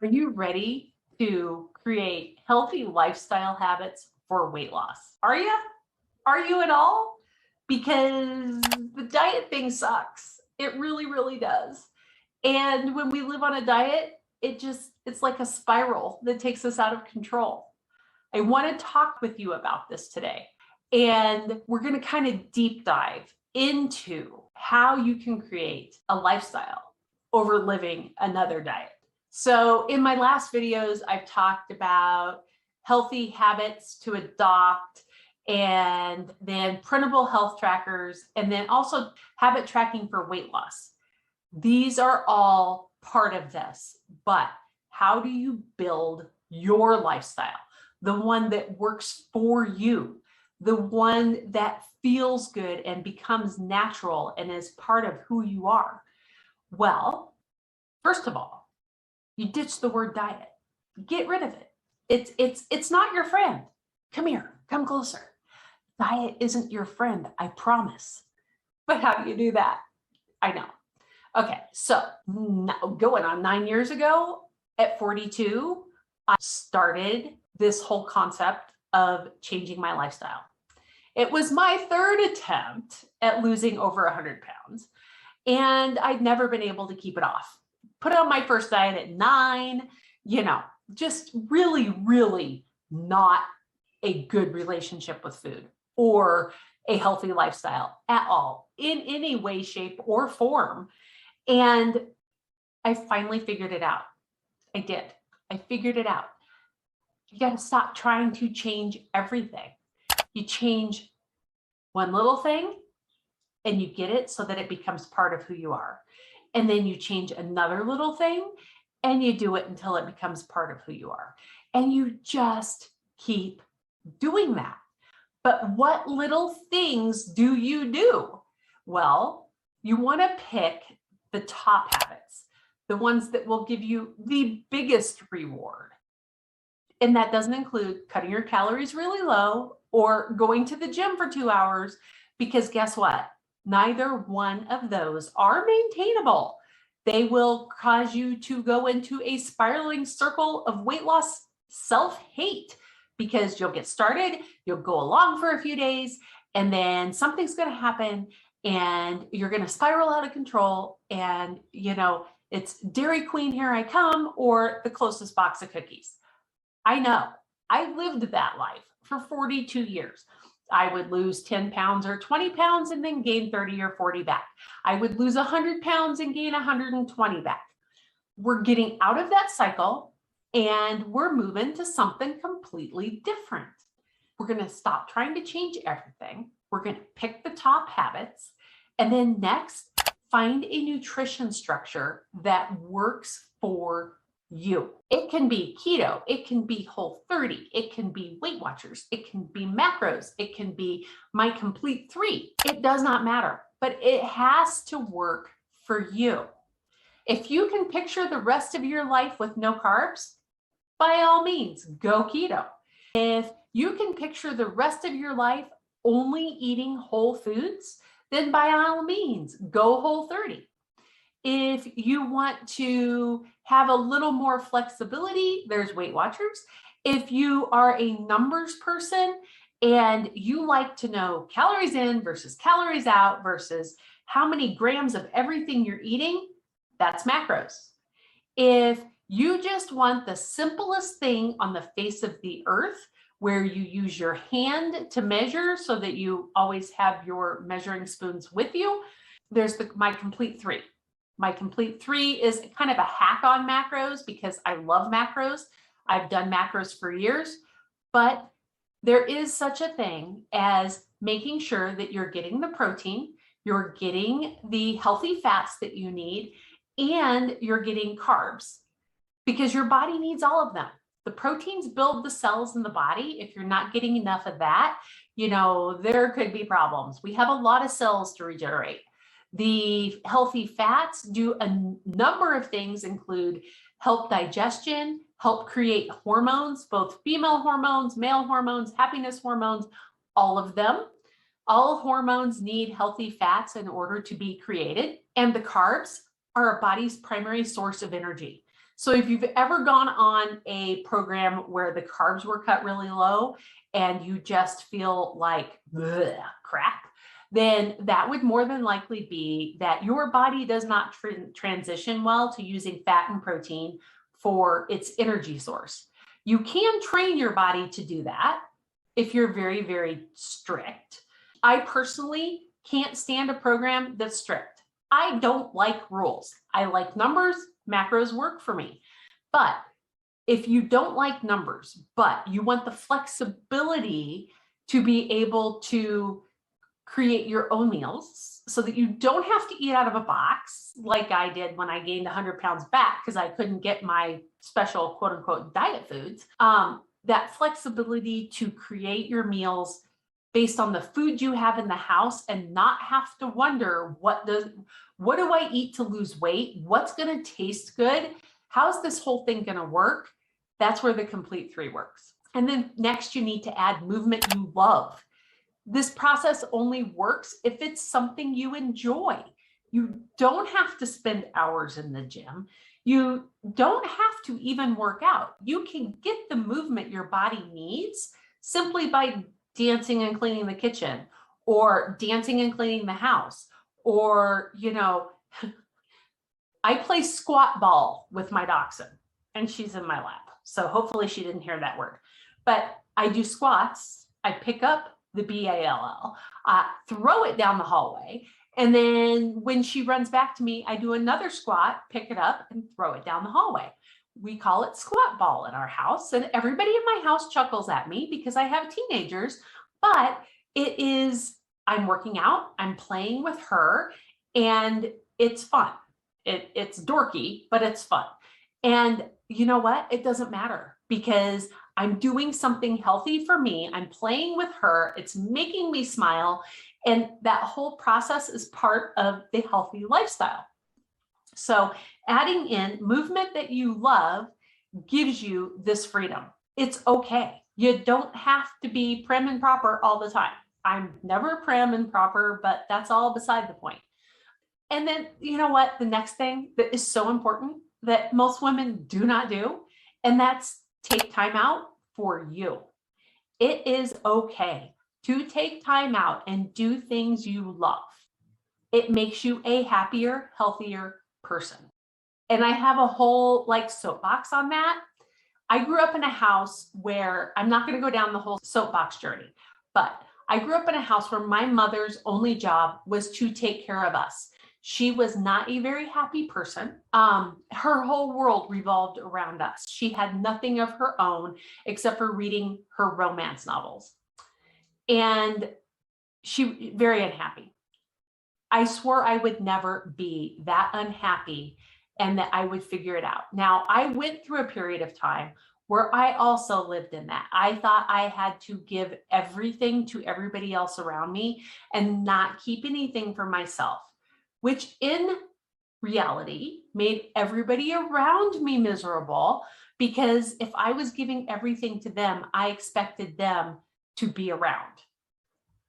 Are you ready to create healthy lifestyle habits for weight loss? Are you? Are you at all? Because the diet thing sucks. It really, really does. And when we live on a diet, it's like a spiral that takes us out of control. I want to talk with you about this today. And we're going to kind of deep dive into how you can create a lifestyle over living another diet. So in my last videos, I've talked about healthy habits to adopt, and then printable health trackers, and then also habit tracking for weight loss. These are all part of this, but how do you build your lifestyle? The one that works for you, the one that feels good and becomes natural and is part of who you are. Well, first of all, you ditch the word diet. Get rid of it. It's not your friend. Come here, come closer. Diet isn't your friend, I promise. But how do you do that? I know. Okay, so going on 9 years ago, at 42, I started this whole concept of changing my lifestyle. It was my third attempt at losing over 100 pounds, and I'd never been able to keep it off. Put on my first diet at 9, just really, really not a good relationship with food or a healthy lifestyle at all in any way, shape, or form. And I finally figured it out. I did. I figured it out. You got to stop trying to change everything. You change one little thing and you get it so that it becomes part of who you are. And then you change another little thing and you do it until it becomes part of who you are. And you just keep doing that. But what little things do you do? Well, you want to pick the top habits, the ones that will give you the biggest reward. And that doesn't include cutting your calories really low or going to the gym for 2 hours, because guess what? Neither one of those are maintainable. They will cause you to go into a spiraling circle of weight loss self-hate, because you'll get started, you'll go along for a few days, and then something's going to happen and you're going to spiral out of control. And, it's Dairy Queen, here I come, or the closest box of cookies. I know. I lived that life for 42 years. I would lose 10 pounds or 20 pounds and then gain 30 or 40 back. I would lose 100 pounds and gain 120 back. We're getting out of that cycle and we're moving to something completely different. We're going to stop trying to change everything. We're going to pick the top habits, and then next, find a nutrition structure that works for you. It can be keto, it can be Whole30, it can be Weight Watchers, it can be macros, it can be my complete 3. It does not matter, but it has to work for you. If you can picture the rest of your life with no carbs, by all means, go keto. If you can picture the rest of your life only eating whole foods, then by all means, go Whole30. If you want to have a little more flexibility, there's Weight Watchers. If you are a numbers person and you like to know calories in versus calories out versus how many grams of everything you're eating, that's macros. If you just want the simplest thing on the face of the earth, where you use your hand to measure so that you always have your measuring spoons with you, there's my complete 3. My complete 3 is kind of a hack on macros because I love macros. I've done macros for years, but there is such a thing as making sure that you're getting the protein, you're getting the healthy fats that you need, and you're getting carbs, because your body needs all of them. The proteins build the cells in the body. If you're not getting enough of that, there could be problems. We have a lot of cells to regenerate. The healthy fats do a number of things, include help digestion, help create hormones, both female hormones, male hormones, happiness hormones, all of them. All hormones need healthy fats in order to be created. And the carbs are our body's primary source of energy. So if you've ever gone on a program where the carbs were cut really low and you just feel like crap, then that would more than likely be that your body does not transition well to using fat and protein for its energy source. You can train your body to do that if you're very, very strict. I personally can't stand a program that's strict. I don't like rules. I like numbers. Macros work for me. But if you don't like numbers, but you want the flexibility to be able to create your own meals so that you don't have to eat out of a box like I did when I gained 100 pounds back because I couldn't get my special quote unquote diet foods, that flexibility to create your meals based on the food you have in the house and not have to wonder what do I eat to lose weight? What's going to taste good? How's this whole thing going to work? That's where the Complete 3 works. And then next you need to add movement you love. This process only works if it's something you enjoy. You don't have to spend hours in the gym. You don't have to even work out. You can get the movement your body needs simply by dancing and cleaning the kitchen, or dancing and cleaning the house, or, I play squat ball with my dachshund and she's in my lap. So hopefully she didn't hear that word, but I do squats. I pick up the BALL, throw it down the hallway. And then when she runs back to me, I do another squat, pick it up and throw it down the hallway. We call it squat ball in our house. And everybody in my house chuckles at me because I have teenagers, but I'm working out, I'm playing with her, and it's fun. It's dorky, but it's fun. And you know what? It doesn't matter because I'm doing something healthy for me. I'm playing with her. It's making me smile. And that whole process is part of the healthy lifestyle. So adding in movement that you love gives you this freedom. It's okay. You don't have to be prim and proper all the time. I'm never prim and proper, but that's all beside the point. And then, you know what? The next thing that is so important that most women do not do, and that's take time out for you. It is okay to take time out and do things you love. It makes you a happier, healthier person. And I have a whole soapbox on that. I grew up in a house where, I'm not going to go down the whole soapbox journey, but I grew up in a house where my mother's only job was to take care of us. She was not a very happy person. Her whole world revolved around us. She had nothing of her own except for reading her romance novels. And she very unhappy. I swore I would never be that unhappy and that I would figure it out. Now, I went through a period of time where I also lived in that. I thought I had to give everything to everybody else around me and not keep anything for myself, which in reality made everybody around me miserable because if I was giving everything to them, I expected them to be around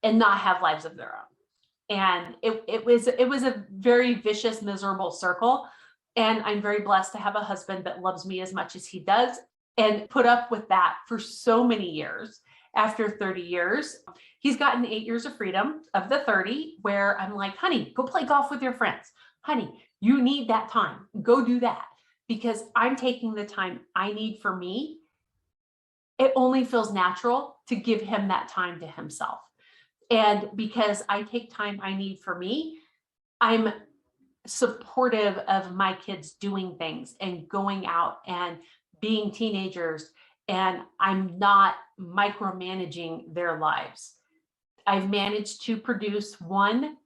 and not have lives of their own. And it was a very vicious, miserable circle. And I'm very blessed to have a husband that loves me as much as he does and put up with that for so many years. After 30 years, he's gotten 8 years of freedom of the 30 where I'm like, honey, go play golf with your friends. Honey, you need that time. Go do that because I'm taking the time I need for me. It only feels natural to give him that time to himself. And because I take time I need for me, I'm supportive of my kids doing things and going out and being teenagers, and I'm not micromanaging their lives. I've managed to produce one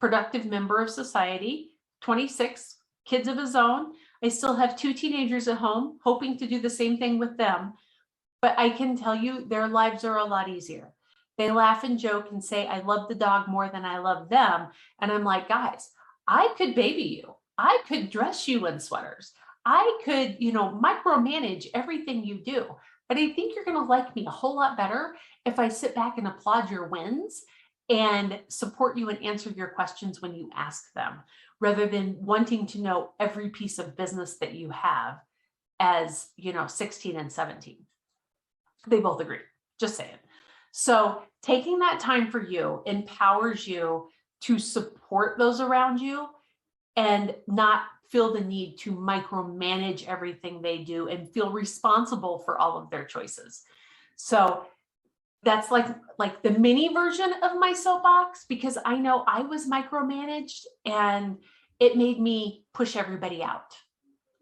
productive member of society, 26 kids of his own. I still have 2 teenagers at home, hoping to do the same thing with them. But I can tell you their lives are a lot easier. They laugh and joke and say, I love the dog more than I love them. And I'm like, guys, I could baby you. I could dress you in sweaters. I could, micromanage everything you do. But I think you're going to like me a whole lot better if I sit back and applaud your wins and support you and answer your questions when you ask them, rather than wanting to know every piece of business that you have as, 16 and 17. They both agree, just saying. So taking that time for you empowers you to support those around you and not feel the need to micromanage everything they do and feel responsible for all of their choices. So that's like the mini version of my soapbox, because I know I was micromanaged and it made me push everybody out,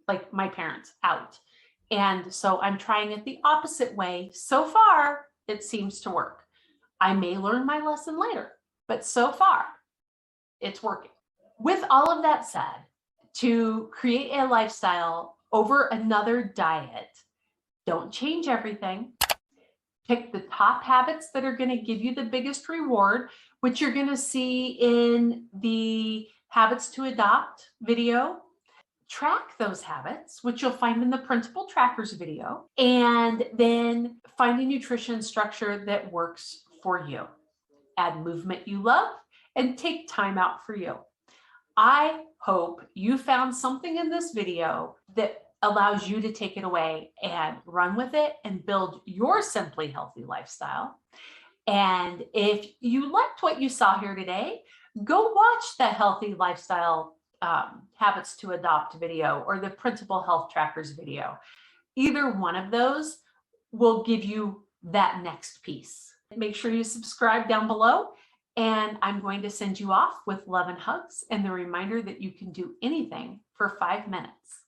like my parents out. And so I'm trying it the opposite way. So far, it seems to work. I may learn my lesson later, but so far, it's working. With all of that said, to create a lifestyle over another diet, don't change everything. Pick the top habits that are going to give you the biggest reward, which you're going to see in the Habits to Adopt video. Track those habits, which you'll find in the Printable Trackers video, and then find a nutrition structure that works for you. Add movement you love and take time out for you. I hope you found something in this video that allows you to take it away and run with it and build your simply healthy lifestyle. And if you liked what you saw here today, go watch the Healthy Lifestyle Habits to Adopt video or the Printable Health Trackers video. Either one of those will give you that next piece. Make sure you subscribe down below, and I'm going to send you off with love and hugs and the reminder that you can do anything for 5 minutes.